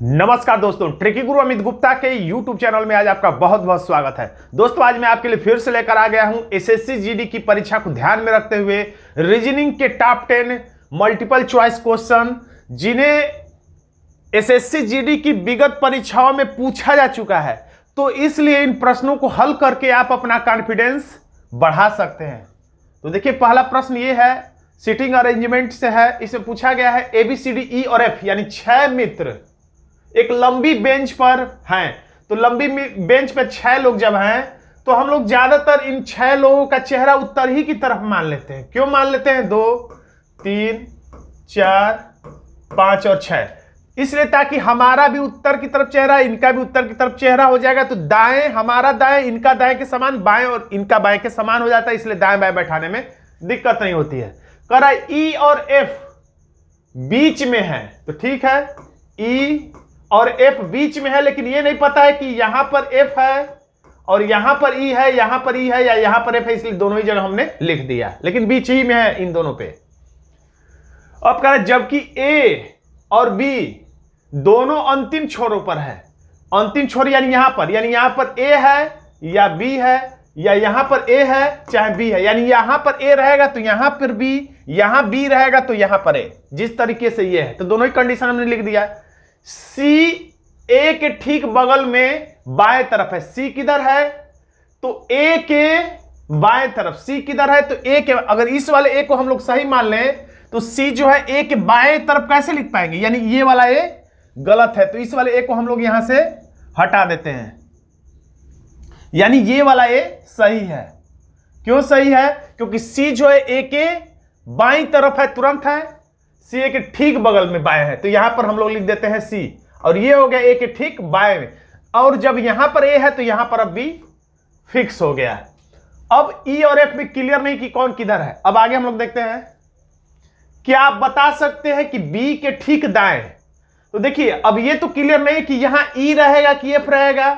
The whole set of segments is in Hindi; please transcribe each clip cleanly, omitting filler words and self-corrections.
नमस्कार दोस्तों, ट्रिकी गुरु अमित गुप्ता के YouTube चैनल में आज आपका बहुत बहुत स्वागत है। दोस्तों आज मैं आपके लिए फिर से लेकर आ गया हूं एसएससी जीडी की परीक्षा को ध्यान में रखते हुए रीजनिंग के टॉप 10 मल्टीपल चॉइस क्वेश्चन जिन्हें एसएससी जीडी की विगत परीक्षाओं में पूछा जा चुका है। तो इसलिए इन प्रश्नों को हल करके आप अपना कॉन्फिडेंस बढ़ा सकते हैं। तो देखिए, पहला प्रश्न ये है, सीटिंग अरेंजमेंट से है। इसमें पूछा गया है ABCD E और F यानी 6 मित्र एक लंबी बेंच पर हैं। तो लंबी बेंच पर 6 लोग जब हैं तो हम लोग ज्यादातर इन 6 लोगों का चेहरा उत्तर ही की तरफ मान लेते हैं। क्यों मान लेते हैं? 2, 3, 4, 5 और 6, इसलिए ताकि हमारा भी उत्तर की तरफ चेहरा, इनका भी उत्तर की तरफ चेहरा हो जाएगा। तो दाएं, हमारा दाएं इनका दाएं के समान, बाएं और इनका बाएं के समान हो जाता है, इसलिए दाएं बाएं बैठाने में दिक्कत नहीं होती है। कह रहा है E और F बीच में है, तो ठीक है, E और F बीच में है, लेकिन ये नहीं पता है कि यहां पर F है और यहां पर E है, यहां पर E है या यहां पर F है, इसलिए दोनों ही जगह हमने लिख दिया, लेकिन बीच ही में है इन दोनों पे। अब कह रहे हैं जबकि A और B दोनों अंतिम छोरों पर है। अंतिम छोर यानी यहां पर A है या B है, या यहां पर A है चाहे B है, यानी यहां पर A रहेगा तो यहां पर B, यहां B रहेगा तो यहां पर A। जिस तरीके से ये है तो दोनों ही कंडीशन हमने लिख दिया। C A के ठीक बगल में बाएं तरफ है। C किधर है? तो A के बाएं तरफ। C किधर है? तो A के, अगर इस वाले A को हम लोग सही मान लें तो C जो है A के बाएं तरफ कैसे लिख पाएंगे? यानी ये वाला A गलत है, तो इस वाले A को हम लोग यहां से हटा देते हैं, यानी ये वाला A सही है। क्यों सही है? क्योंकि C जो है A के बाईं तरफ है, तुरंत है, C A के ठीक बगल में बाएं है, तो यहां पर हम लोग लिख देते हैं C, और ये हो गया A के ठीक बाएं में। और जब यहां पर A है तो यहां पर अब B फिक्स हो गया। अब E और F में क्लियर नहीं कि कौन किधर है। अब आगे हम लोग देखते हैं, क्या आप बता सकते हैं कि B के ठीक दाएं? तो देखिए, अब ये तो क्लियर नहीं कि यहां E रहेगा कि F रहेगा,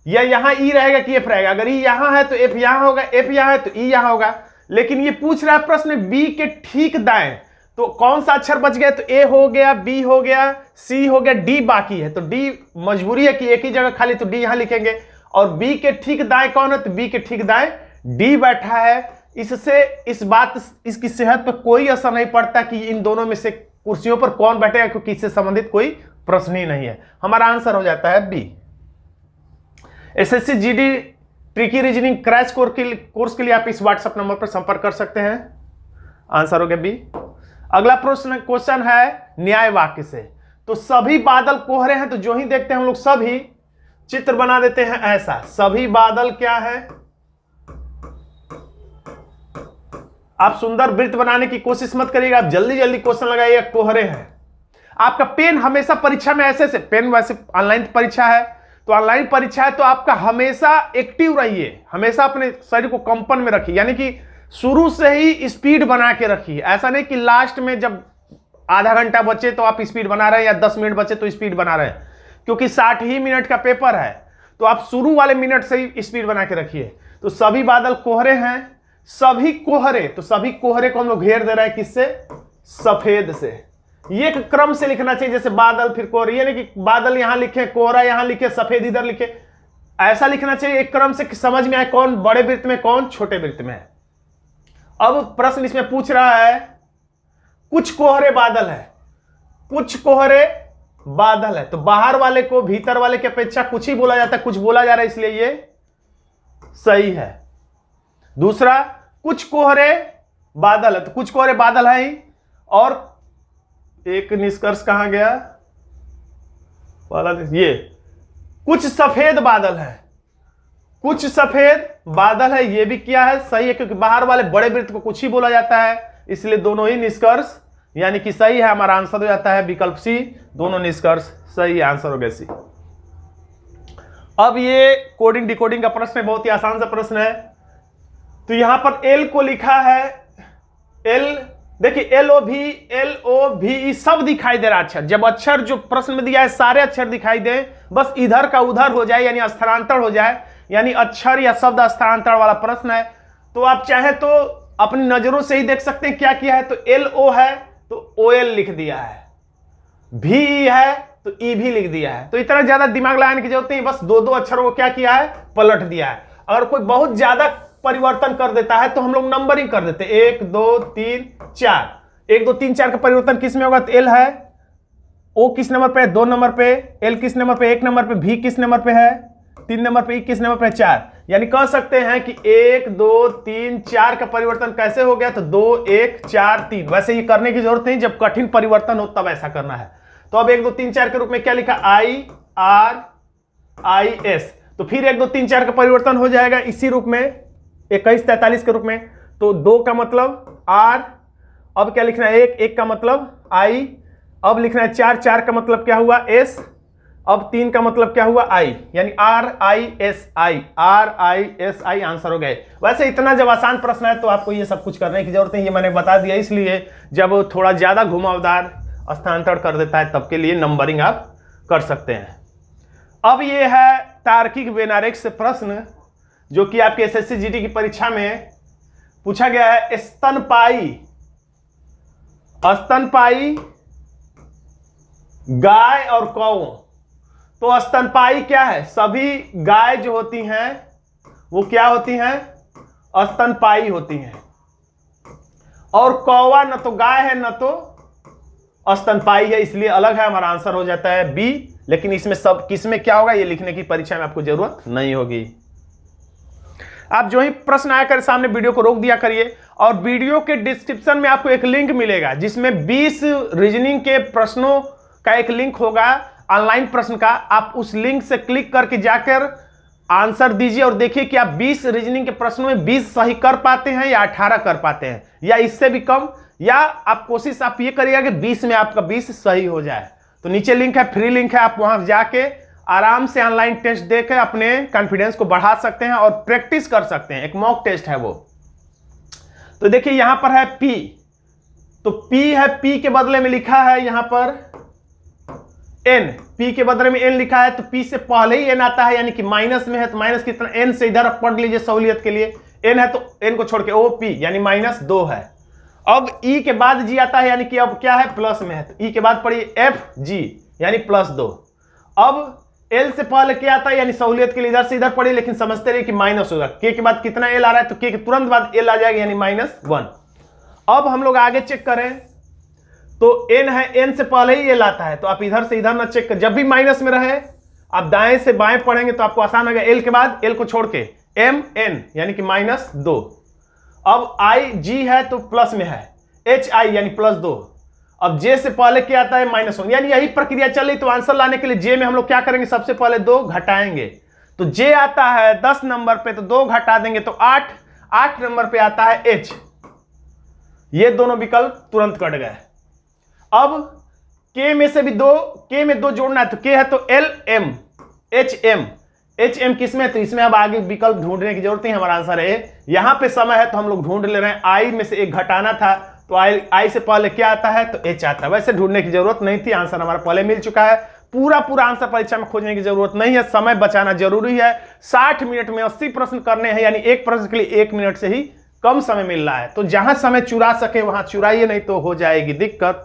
या यहां E रहेगा कि F रहेगा। अगर E यहां है तो F यहां होगा, F यहां है तो E यहां होगा, लेकिन ये पूछ रहा है प्रश्न B के ठीक दाएं, तो कौन सा अक्षर बच गया? तो A हो गया, B हो गया, C हो गया, D बाकी है। तो D मजबूरी है कि एक ही जगह खाली, तो D यहां लिखेंगे। और B के ठीक दाएं कौन है? तो B के ठीक दाएं D बैठा है। इससे इसकी सेहत पर कोई असर नहीं पड़ता कि इन दोनों में से कुर्सियों पर कौन बैठेगा, क्योंकि इससे संबंधित कोई प्रश्न ही नहीं है। हमारा आंसर हो जाता है B। SSC GD tricky reasoning crash course के लिए आप इस व्हाट्सएप नंबर पर संपर्क कर सकते हैं। आंसर हो गया B। अगला प्रश्न क्वेश्चन है न्याय वाक्य से। तो सभी बादल कोहरे हैं, तो जो ही देखते हैं हम लोग सभी चित्र बना देते हैं ऐसा। सभी बादल क्या है? आप सुंदर वृत्त बनाने की कोशिश मत करिएगा, आप जल्दी जल्दी क्वेश्चन लगाइए। कोहरे हैं। आपका पेन हमेशा परीक्षा में ऐसे पेन, वैसे ऑनलाइन परीक्षा है तो ऑनलाइन परीक्षा है तो आपका हमेशा एक्टिव रहिए, हमेशा अपने शरीर को कंपन में रखिए, यानी कि शुरू से ही स्पीड बना के रखिए। ऐसा नहीं कि लास्ट में जब आधा घंटा बचे तो आप स्पीड बना रहे हैं या 10 मिनट बचे तो स्पीड बना रहे हैं, क्योंकि 60 ही मिनट का पेपर है, तो आप शुरू वाले मिनट से ही स्पीड बना के रखिए। तो सभी बादल कोहरे हैं, सभी कोहरे, तो सभी कोहरे को हम लोग घेर दे रहे हैं किससे? सफेद से। ये एक क्रम से लिखना चाहिए, जैसे बादल फिर कोहरे, ये नहीं कि बादल यहां लिखे, कोहरा यहां लिखे, सफेद इधर लिखे। ऐसा लिखना चाहिए एक क्रम से कि समझ में आए कौन बड़े वृत्त में, कौन छोटे वृत्त में है। अब प्रश्न इसमें पूछ रहा है कुछ कोहरे बादल है, कुछ कोहरे बादल है, तो बाहर वाले को भीतर वाले की अपेक्षा कुछ ही बोला जाता है, कुछ बोला जा रहा है, इसलिए ये सही है। दूसरा, कुछ कोहरे बादल है, तो कुछ कोहरे बादल है ही, और एक निष्कर्ष कहां गया वाला? ये कुछ सफेद बादल है, कुछ सफेद बादल है, ये भी क्या है? सही है, क्योंकि बाहर वाले बड़े वृत्त को कुछ ही बोला जाता है, इसलिए दोनों ही निष्कर्ष यानी कि सही है। हमारा आंसर हो जाता है विकल्प C, दोनों निष्कर्ष सही। आंसर हो गया C। अब ये कोडिंग डिकोडिंग का प्रश्न है, बहुत ही आसान सा प्रश्न है। तो यहां पर L को लिखा है L, देखिए LOV सब दिखाई दे रहा है अक्षर। जब अक्षर जो प्रश्न में दिया है सारे अक्षर दिखाई दे, बस इधर का उधर हो जाए, यानी स्थानांतर हो जाए, यानी अक्षर या शब्द स्थानांतर वाला प्रश्न है। तो आप चाहे तो अपनी नजरों से ही देख सकते हैं क्या किया है। तो LO है तो OL लिख दिया है, VE है तो ई भी लिख दिया है। तो इतना ज्यादा दिमाग लगाने की जरूरत नहीं, बस दो दो अक्षरों को क्या किया है, पलट दिया है। अगर कोई बहुत ज्यादा परिवर्तन कर देता है तो हम लोग नंबरिंग कर देते, 1 2 3 4, 1 2 3 4 का परिवर्तन किस में होगा, तो एल है, ओ किस नंबर पे है, 2 नंबर पे, एल किस नंबर पे, 1 नंबर पे, भी किस नंबर पे है, 3 नंबर पे, ई किस नंबर पे, 4। यानी कह सकते हैं कि 1 2 3 4 का परिवर्तन कैसे हो गया, तो 2 1 4 3। वैसे ये करने की जरूरत नहीं, जब कठिन परिवर्तन हो तब ऐसा करना है। तो अब 1 2 3 4 के रूप में क्या लिखा, आई आर आई एस। तो फिर 1 2 3 4 का परिवर्तन हो जाएगा इसी रूप में 21 43 के रूप में। तो 2 का मतलब आर, अब क्या लिखना है, 1 1 का मतलब आई, अब लिखना है 4 4 का मतलब क्या हुआ, एस, अब 3 का मतलब क्या हुआ, आई, यानी are I S I, are I S I answer हो गए। वैसे इतना जब आसान प्रश्न है तो आपको ये सब कुछ करने की जरूरत नहीं, ये मैंने बता दिया इसलिए जब थोड़ा ज्यादा घुमावदार स्थानांतरण कर देता है तब के लिए नंबरिंग आप कर सकते हैं। अब ये है तार्किक वेनारेक्स प्रश्न जो कि आपके एसएससी जीडी की परीक्षा में पूछा गया है। स्तनपायी गाय और कौ। तो स्तनपायी क्या है, सभी गाय जो होती हैं वो क्या होती हैं, स्तनपायी होती हैं, और कौवा न तो गाय है न तो स्तनपायी है, इसलिए अलग है, हमारा आंसर हो जाता है बी। लेकिन इसमें सब किसमें क्या होगा ये लिखने की परीक्षा में आपको जरूरत नहीं होगी। आप जो ही प्रश्न आया कर सामने वीडियो को रोक दिया करिए, और वीडियो के डिस्क्रिप्शन में आपको एक लिंक मिलेगा जिसमें 20 रीजनिंग के प्रश्नों का एक लिंक होगा, ऑनलाइन प्रश्न का। आप उस लिंक से क्लिक करके जाकर आंसर दीजिए और देखिए कि आप 20 रीजनिंग के प्रश्नों में 20 सही कर पाते हैं या 18 कर पाते हैं या इससे भी कम, या आप कोशिश आप ये करिएगा कि 20 में आपका 20 सही हो जाए। तो नीचे लिंक है, फ्री लिंक है, आप वहां जाके आराम से ऑनलाइन टेस्ट देकर अपने कॉन्फिडेंस को बढ़ा सकते हैं और प्रैक्टिस कर सकते हैं। एक मॉक टेस्ट है वो। तो देखिए यहां पर है P, तो P है, P के बदले में लिखा है यहां पर N, P के बदले में N लिखा है, तो P से पहले ही N आता है, यानी कि माइनस में है तो माइनस कितना, N से इधर पढ़ लीजिए सहूलियत के लिए, N है तो N को छोड़ के OP यानी -2 है। अब E के बाद G आता है, यानी कि अब क्या है, प्लस में है, तो E के बाद पढ़िए FG यानी +2। अब L से पहले क्या आता है, यानी सहूलियत के लिए इधर से इधर पढ़िए, लेकिन समझते रहिए कि माइनस होगा। K के बाद कितना L आ रहा है, तो K के तुरंत बाद L आ जाएगा यानी -1। अब हम लोग आगे चेक करें तो N है, N से पहले ही L आता है, तो आप इधर से इधर ना चेक कर, जब भी माइनस में रहे आप दाएं से बाएं पढ़ेंगे तो आपको आसान होगा। L के बाद L को छोड़ के MN यानी कि -2। अब IG है तो प्लस में है, HI यानी +2। अब J से पहले क्या आता है, -1, यानी यही प्रक्रिया चल रही। तो आंसर लाने के लिए J में हम लोग क्या करेंगे, सबसे पहले 2 घटाएंगे, तो J आता है 10 नंबर पे, तो 2 घटा देंगे तो 8 नंबर पे आता है H। ये दोनों विकल्प तुरंत कट गए। अब K में से भी 2, K में 2 जोड़ना है, तो K है तो LM HM किसमें, तो इसमें अब आगे विकल्प ढूंढने की जरूरत नहीं, हमारा आंसर है। यहां पे समय है तो हम लोग ढूंढ ले रहे हैं। I में से 1 घटाना था, तो I से पहले क्या आता है, तो H आता है। वैसे ढूंढने की जरूरत नहीं थी, आंसर हमारा पहले मिल चुका है। पूरा आंसर परीक्षा में खोजने की जरूरत नहीं है, समय बचाना जरूरी है। 60 मिनट में 80 प्रश्न करने हैं, यानी एक प्रश्न के लिए 1 मिनट से ही कम समय मिल रहा है। तो जहां समय चुरा सके वहां चुराइए, नहीं तो हो जाएगी दिक्कत।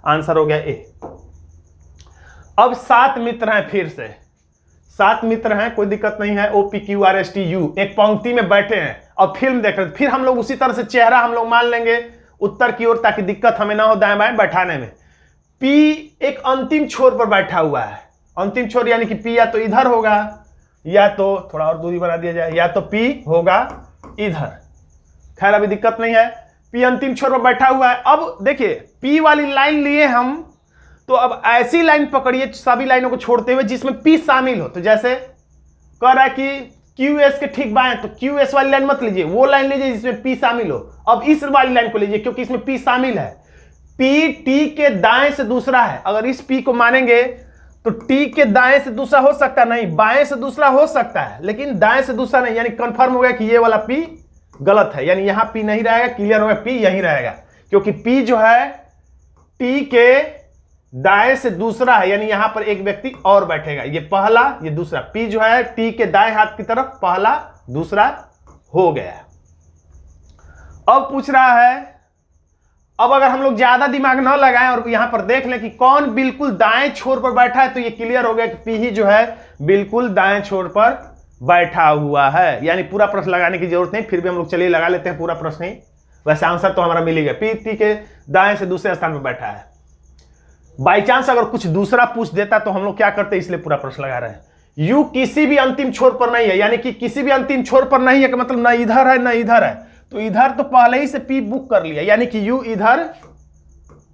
आंसर हो गया A। अब 7 मित्र हैं, फिर से 7 मित्र हैं, कोई दिक्कत नहीं है। OPQRSTU एक पंक्ति में बैठे हैं और फिल्म देख रहे हैं। फिर हम लोग उसी तरह से चेहरा हम लोग मान लेंगे उत्तर की ओर, ताकि दिक्कत हमें ना हो दाएं बाएं बैठाने में। P एक अंतिम छोर पर बैठा हुआ है, अंतिम छोर यानी कि P या तो इधर होगा या तो थोड़ा और दूरी बना दिया जाए, या तो P होगा इधर। खैर अभी दिक्कत नहीं है, P अंतिम छोर पर बैठा हुआ है। अब देखिए P वाली लाइन लिए हम, तो अब ऐसी लाइन पकड़िए सभी लाइनों को छोड़ते हुए जिसमें P शामिल हो। तो जैसे कह रहा है कि QS के ठीक बाएं, तो QS वाली लाइन मत लीजिए, वो लाइन लीजिए जिसमें P शामिल हो। अब इस वाली लाइन को लीजिए क्योंकि इसमें P शामिल है। P T के दाएं से दूसरा है, अगर इस P को मानेंगे तो T के दाएं से दूसरा हो सकता नहीं, बाएं से दूसरा हो सकता है, लेकिन दाएं से दूसरा नहीं। यानी कंफर्म हो गया कि ये वाला P गलत है, यानी यहां P नहीं रहेगा। क्लियर हो गया, P यहीं रहेगा, क्योंकि P जो है T के दाएं से दूसरा है, यानी यहां पर एक व्यक्ति और बैठेगा। ये पहला, ये दूसरा। P जो है T के दाएं हाथ की तरफ पहला दूसरा हो गया। अब पूछ रहा है अब अगर हम लोग ज्यादा दिमाग न लगाएं और यहां पर देख लें कि कौन बिल्कुल दाएं छोर पर बैठा है, तो ये क्लियर हो गया कि पी ही जो है बिल्कुल दाएं छोर पर बैठा हुआ है। यानी पूरा प्रश्न लगाने की जरूरत नहीं, फिर भी हम लोग चलिए लगा लेते हैं पूरा प्रश्न ही। वैसे आंसर तो हमारा मिल ही गया, पी के दाएं से दूसरे स्थान पर बैठा है। बाई चांस अगर कुछ दूसरा पूछ देता तो हम लोग क्या करते, इसलिए पूरा प्रश्न लगा रहे हैं। यू किसी भी अंतिम छोर पर नहीं है, यानी कि किसी भी अंतिम छोर पर नहीं है, कि मतलब ना इधर है ना इधर है, तो इधर तो पहले ही से पी बुक कर लिया, यानी कि यू इधर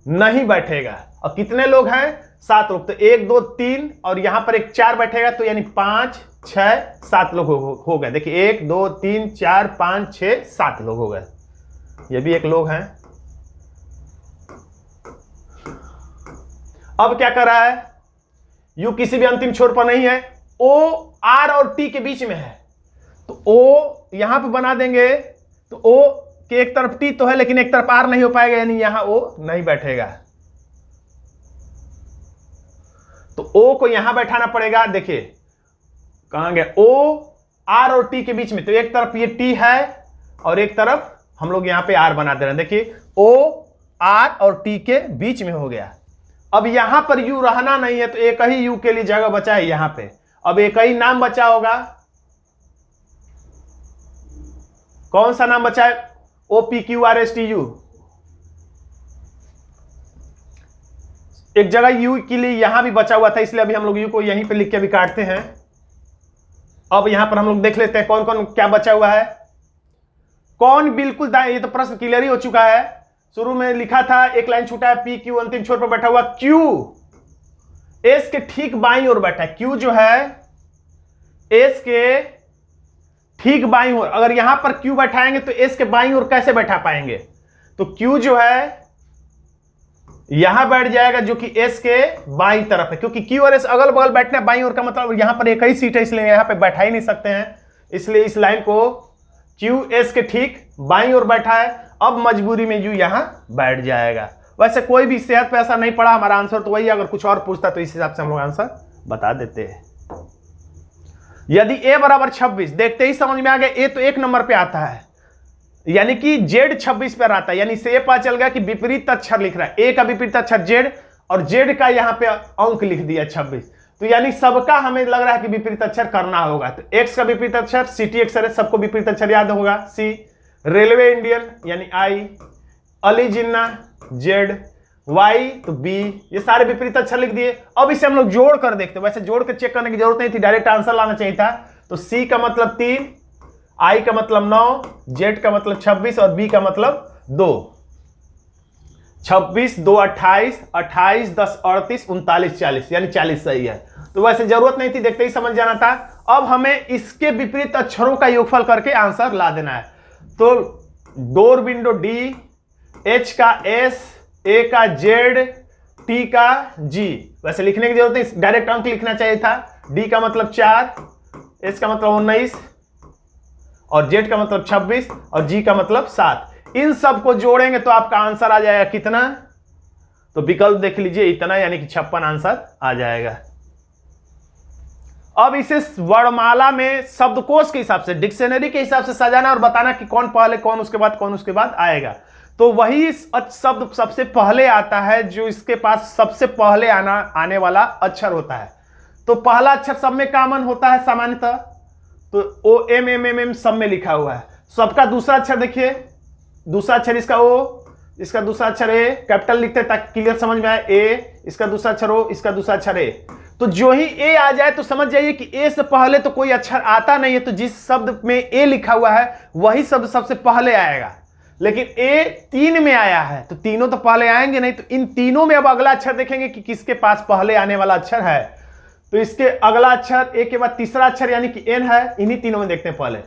नहीं बैठेगा। और कितने लोग हैं, 7 लोग, तो 1 2 3 और यहां पर एक 4 बैठेगा, तो यानी 5 6 7 लोग हो गए। देखिए 1 2 3 4 5 6 7 लोग हो गए। ये भी एक लोग हैं। अब क्या कर रहा है, यू किसी भी अंतिम छोर पर नहीं है, ओ आर और टी के बीच में है, तो ओ यहां पर बना देंगे, तो ओ के एक तरफ टी तो है लेकिन एक तरफ आर नहीं हो पाएगा, यानी यहां ओ नहीं बैठेगा, तो ओ को यहां बैठाना पड़ेगा। देखिए कहां गया, ओ आर और टी के बीच में, तो एक तरफ ये टी है और एक तरफ हम लोग यहां पे आर बना दे रहे हैं। देखिए ओ आर और टी के बीच में हो गया। अब यहां पर यू रहना नहीं है, तो एक ही यू के लिए जगह बचा है यहां पे। अब एक ही नाम बचा होगा, कौन सा नाम बचा है, O P Q R S T U. एक जगह यू के लिए यहां भी बचा हुआ था, इसलिए अभी हम लोग यू को यहीं पे लिख के भी काटते हैं। अब यहां पर हम लोग देख लेते हैं कौन कौन क्या बचा हुआ है। कौन बिल्कुल दाएं, ये तो प्रश्न क्लियर ही हो चुका है। शुरू में लिखा था, एक लाइन छूटा है, पी क्यू अंतिम छोर पर बैठा हुआ, क्यू एस के ठीक बाईं ओर बैठा है। क्यू जो है एस के ठीक बाईं ओर, अगर यहां पर क्यू बैठाएंगे तो एस के बाईं ओर कैसे बैठा पाएंगे, तो क्यू जो है यहां बैठ जाएगा जो कि एस के बाईं तरफ है, क्योंकि क्यू और एस अगल बगल बैठना है, बाईं ओर का मतलब यहां पर एक ही सीट है, इसलिए यहां पे बैठा ही नहीं सकते हैं, इसलिए इस लाइन को क्यू एस के ठीक बाईं ओर बैठा है। अब मजबूरी में यू यहां बैठ जाएगा। वैसे कोई भी सेहत पे ऐसा नहीं पड़ा, हमारा आंसर तो वही है। अगर कुछ और पूछता तो इस हिसाब से हम लोग आंसर बता देते हैं। यदि a बराबर 26, देखते ही समझ में आ गया, a तो 1 नंबर पे आता है, यानी कि z 26 पर आता है, यानी से पता चल गया कि विपरीत अक्षर लिख रहा है, a का विपरीत अक्षर z और z का यहां पे अंक लिख दिया 26, तो यानी सबका हमें लग रहा है कि विपरीत अक्षर करना होगा। तो x का विपरीत अक्षर सिटी अक्षर है, सबको विपरीत अक्षर याद होगा, c रेलवे इंडियन यानी I, Ali Jinnah Z, Y तो B, ये सारे विपरीत अक्षर लिख दिए। अब इसे हम लोग जोड़ कर देखते हैं, वैसे जोड़ कर चेक करने की जरूरत नहीं थी, डायरेक्ट आंसर लाना चाहिए था। तो C का मतलब 3, I का मतलब 9, Z का मतलब 26 और B का मतलब 2। 26 2 28, 28 10 38 39 40, यानी 40 सही है। तो वैसे जरूरत नहीं थी, देखते ही समझ जाना था। अब हमें इसके विपरीत अक्षरों का योगफल करके आंसर ला देना है। तो डोर विंडो D, H का S, A का Z, T का G, वैसे लिखने की जरूरत नहीं, डायरेक्ट अंक लिखना चाहिए था। D का मतलब 4, S का मतलब 19 और Z का मतलब 26 और G का मतलब 7। इन सब को जोड़ेंगे तो आपका आंसर आ जाएगा कितना, तो विकल्प देख लीजिए, इतना, यानी कि 56 आंसर आ जाएगा। अब इसे वर्णमाला में शब्दकोश के हिसाब से, डिक्शनरी के हिसाब से सजाना और बताना कि कौन पहले, कौन उसके बाद, कौन उसके बाद आएगा। तो वही शब्द सबसे पहले आता है जो इसके पास सबसे पहले आने वाला अक्षर होता है। तो पहला अक्षर सब में कॉमन होता है सामान्यतः, तो O M M M M सब में लिखा हुआ है। सबका दूसरा अक्षर देखिए, दूसरा अक्षर इसका ओ, इसका दूसरा अक्षर ए, कैपिटल लिखते हैं ताकि क्लियर समझ में आए, ए, इसका दूसरा अक्षर ओ, इसका दूसरा अक्षर ए। तो जो ही ए आ जाए तो समझ जाइए कि ए से पहले तो कोई अक्षर आता नहीं है, तो जिस शब्द में ए लिखा हुआ है वही शब्द सबसे पहले आएगा। लेकिन ए 3 में आया है तो तीनों तो पहले आएंगे नहीं, तो इन तीनों में अब अगला अक्षर देखेंगे कि किसके पास पहले आने वाला अक्षर है। तो इसके अगला अक्षर ए के बाद तीसरा अक्षर यानी कि एन है, इन्हीं तीनों में देखते हैं। पहले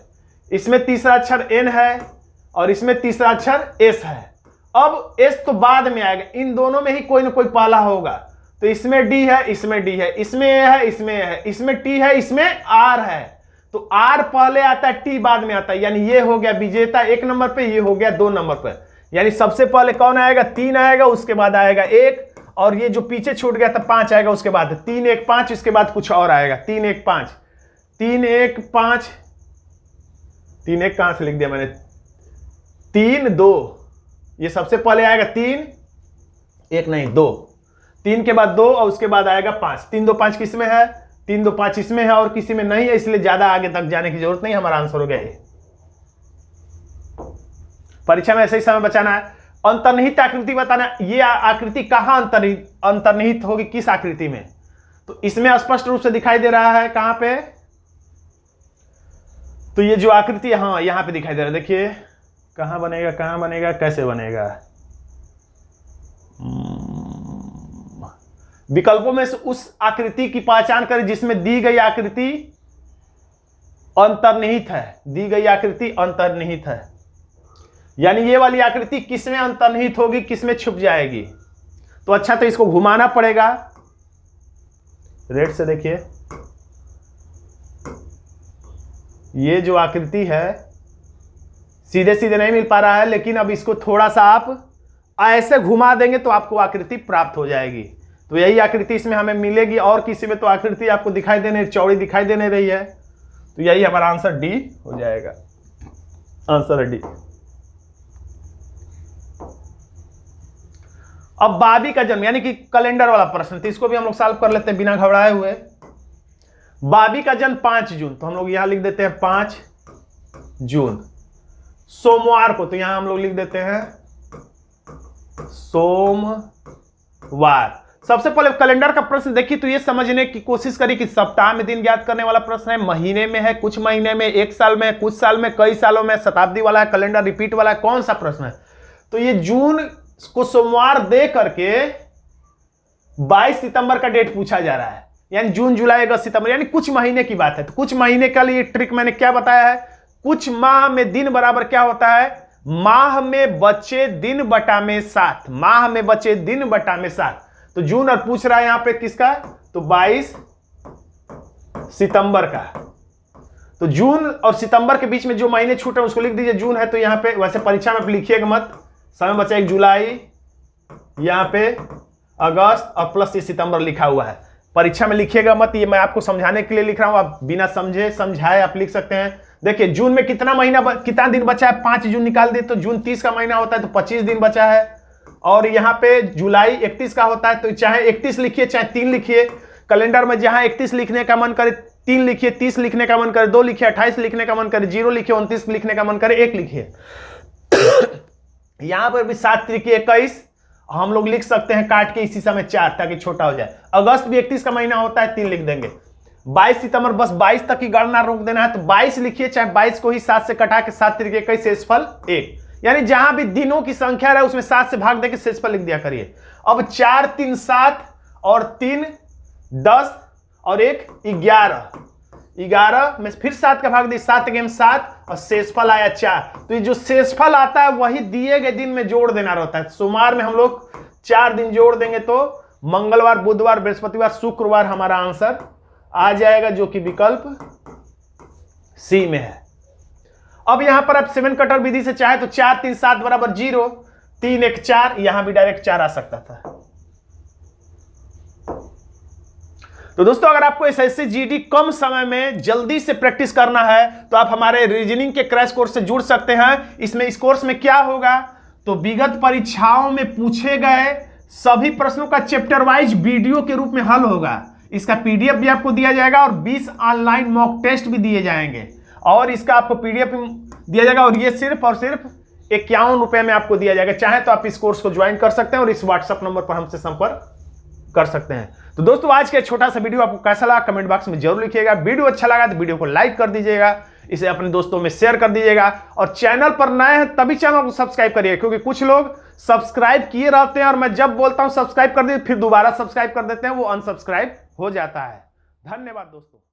इसमें तीसरा अक्षर एन है और इसमें तीसरा अक्षर एस है। अब एस तो बाद में आएगा, इन दोनों में ही कोई ना कोई पहला होगा। तो इसमें डी है, इसमें डी है, इसमें ए है, इसमें ए है, इसमें टी है, इसमें आर है। तो आर पहले आता है, टी बाद में आता है, यानी ये हो गया विजेता 1 नंबर पे, ये हो गया 2 नंबर पे। यानी सबसे पहले कौन आएगा, 3 आएगा, उसके बाद आएगा 1, और ये जो पीछे छूट गया था 5 आएगा, उसके बाद 3 1 5, इसके बाद कुछ और आएगा 3 1 5 3 1 5 3 1 कहां से लिख दिया मैंने, 3 2 ये सबसे पहले आएगा 3, 1 नहीं 2, 3 के बाद 2 और उसके बाद आएगा 5। 3 2 5 किस में है? 3 2 5 इसमें है और किसी में नहीं है, इसलिए ज्यादा आगे तक जाने की जरूरत नहीं, हमारा आंसर हो गया ये। परीक्षा में ऐसे ही समय बचाना है। अंतर्निहित आकृति बताना, ये आकृति कहां अंतर्निहित होगी, किस आकृति में? तो इसमें स्पष्ट रूप से दिखाई दे रहा है कहां पे? तो ये जो आकृति है, हाँ यहां पे दिखाई दे रहा है। देखिए कहां बनेगा, कहां बनेगा, कैसे बनेगा? विकल्पों में से उस आकृति की पहचान करें जिसमें दी गई आकृति अंतर्निहित है। दी गई आकृति अंतर्निहित है, यानी ये वाली आकृति किसमें अंतर्निहित होगी, किसमें छुप जाएगी? तो अच्छा, तो इसको घुमाना पड़ेगा। रेड से देखिए, ये जो आकृति है सीधे सीधे नहीं मिल पा रहा है, लेकिन अब इसको थोड़ा सा आप ऐसे घुमा देंगे तो आपको आकृति प्राप्त हो जाएगी। तो यही आकृति इसमें हमें मिलेगी, और किसी में तो आकृति आपको दिखाई देने, चौड़ी दिखाई देने रही है। तो यही हमारा आंसर डी हो जाएगा। आंसर है डी। अब बाबी का जन्म यानी कि कैलेंडर वाला प्रश्न, तो इसको भी हम लोग सॉल्व कर लेते हैं बिना घबराए हुए। बाबी का जन्म 5 जून, तो हम लोग यहां लिख देते हैं 5 जून सोमवार को, तो यहां हम लोग लिख देते हैं सोमवार। सबसे पहले कैलेंडर का प्रश्न देखिए, तो ये समझने की कोशिश करिए कि सप्ताह में दिन ज्ञात करने वाला प्रश्न है, महीने में है, कुछ महीने में, एक साल में, कुछ साल में, कई सालों में, शताब्दी वाला है, कैलेंडर रिपीट वाला है, कौन सा प्रश्न है? तो ये जून को सोमवार दे करके 22 सितंबर का डेट पूछा जा रहा है, यानी जून जुलाई अगस्त सितंबर, यानी कुछ महीने की बात है। तो कुछ महीने का लिए ट्रिक मैंने क्या बताया है? कुछ माह में दिन बराबर क्या होता है? माह में बचे दिन बटा में 7। माह में बचे दिन बटा में 7। तो जून और पूछ रहा है यहां पे किसका? तो 22 सितंबर का। तो जून और सितंबर के बीच में जो महीने छूटे उसको लिख दीजिए जून है। तो यहां पे वैसे परीक्षा में लिखिएगा मत, समय बचा 1 जुलाई, यहां पे अगस्त और प्लस ये सितंबर लिखा हुआ है। परीक्षा में लिखिएगा मत, ये मैं आपको समझाने के लिए लिख रहा हूं, आप बिना समझे समझाए आप लिख सकते हैं। देखिए जून में कितना दिन बचा है? 5 जून निकाल दे तो जून 30 का महीना होता है, तो 25 दिन बचा है। और यहां पे जुलाई 31 का होता है, तो चाहे 31 लिखिए चाहे 3 लिखिए। कैलेंडर में जहां 31 लिखने का मन करे 3 लिखिए, 30 लिखने का मन करे 2 लिखिए, 28 लिखने का मन करे 0 लिखिए, 29 लिखने का मन करे 1 लिखिए। यहां पर भी 7 त्रिकी 21 हम लोग लिख सकते हैं काट के इसी समय 4, ताकि छोटा हो जाए। अगस्त भी 31 का महीना होता है, 3 लिख देंगे। 22 सितंबर बस 22 तक की गणना रोक देना है, तो 22 लिखिए, चाहे 22 को ही 7 से कटा के 7 त्रिकी 21 शेषफल 1, यानी जहां भी दिनों की संख्या रहे उसमें 7 से भाग देके शेषफल लिख दिया करिए। अब 4 3 7 और 3 10 और 1 11 में फिर 7 का भाग दिए, 7 गेम 7 और शेषफल आया 4। तो ये जो शेषफल आता है वही दिए गए दिन में जोड़ देना रहता है। सोमवार में हम लोग 4 दिन जोड़ देंगे तो मंगलवार, बुधवार, बृहस्पतिवार, शुक्रवार हमारा आंसर आ जाएगा, जो कि विकल्प सी में है। अब यहां पर आप 7 कटर विधि से चाहे तो 4 3 7 बराबर 0, 3 1 4, यहां भी डायरेक्ट 4 आ सकता था। तो दोस्तों अगर आपको एसएससी जीडी कम समय में जल्दी से प्रैक्टिस करना है तो आप हमारे रीजनिंग के क्रैश कोर्स से जुड़ सकते हैं। इस कोर्स में क्या होगा, तो विगत परीक्षाओं में पूछे गए सभी प्रश्नों का चैप्टर वाइज वीडियो के रूप में हल होगा। इसका पीडीएफ भी आपको दिया जाएगा और 20 ऑनलाइन मॉक टेस्ट भी दिए जाएंगे, और इसका आपको पीडीएफ दिया जाएगा, और ये सिर्फ और सिर्फ 51 रुपए में आपको दिया जाएगा। चाहे तो आप इस कोर्स को ज्वाइन कर सकते हैं और इस व्हाट्सएप नंबर पर हमसे संपर्क कर सकते हैं। तो दोस्तों आज का छोटा सा वीडियो आपको कैसा लगा कमेंट बॉक्स में जरूर लिखिएगा। वीडियो अच्छा लगा तो वीडियो को लाइक कर दीजिएगा, इसे अपने दोस्तों में शेयर कर दीजिएगा, और चैनल पर नए हैं तभी चैनल को सब्सक्राइब करिए, क्योंकि कुछ लोग सब्सक्राइब किए रहते हैं और मैं जब बोलता हूं सब्सक्राइब कर दीजिए फिर दोबारा सब्सक्राइब कर देते हैं, वो अनसब्सक्राइब हो जाता है। धन्यवाद दोस्तों।